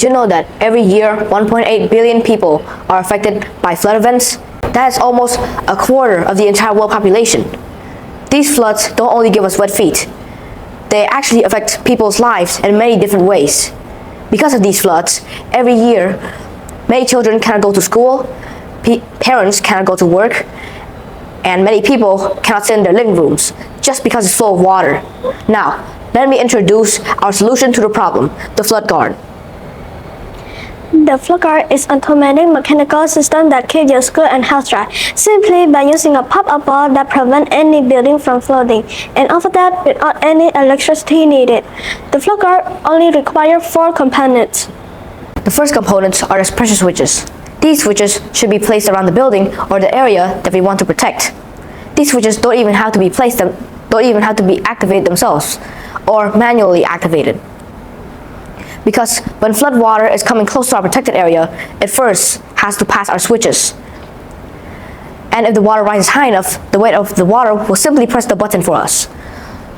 you know that every year 1.8 billion people are affected by flood events? That is almost a quarter of the entire world population. These floods don't only give us wet feet. They actually affect people's lives in many different ways. Because of these floods, every year, many children cannot go to school, parents cannot go to work, and many people cannot sit in their living rooms just because it's full of water. Now, let me introduce our solution to the problem, the flood guard. The flood guard is an automatic mechanical system that keeps your school and house dry, simply by using a pop-up wall that prevents any building from flooding, and after that, without any electricity needed. The flood guard only requires 4 components. The first components are the pressure switches. These switches should be placed around the building or the area that we want to protect. These switches don't even have to be activated themselves or manually activated. Because when flood water is coming close to our protected area, it first has to pass our switches. And if the water rises high enough, the weight of the water will simply press the button for us.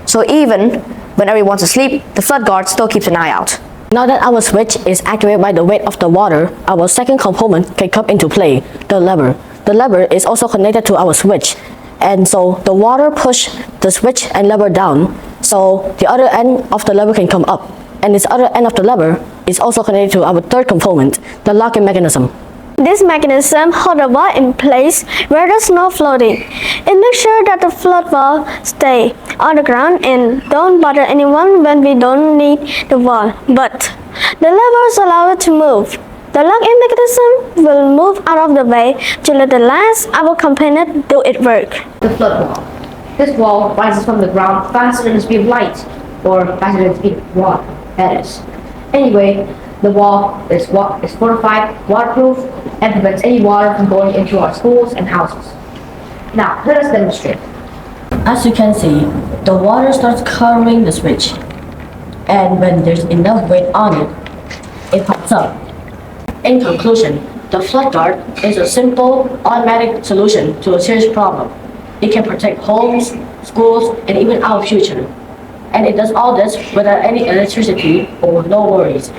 So even when everyone's asleep, the flood guard still keeps an eye out. Now that our switch is activated by the weight of the water, our second component can come into play, the lever. The lever is also connected to our switch, and so the water pushes the switch and lever down, so the other end of the lever can come up. And this other end of the lever is also connected to our third component, the locking mechanism. This mechanism holds the wall in place where there's no flooding. It makes sure that the flood wall stays on the ground and don't bother anyone when we don't need the wall. But the levers allow it to move. The locking mechanism will move out of the way to let the last our component do its work. The flood wall. This wall rises from the ground faster than the speed of light, or faster than the speed of water, that is. Anyway, the wall is fortified, waterproof, and prevents any water from going into our schools and houses. Now, let us demonstrate. As you can see, the water starts covering the switch, and when there's enough weight on it, it pops up. In conclusion, the flood guard is a simple, automatic solution to a serious problem. It can protect homes, schools, and even our future. And it does all this without any electricity or no worries.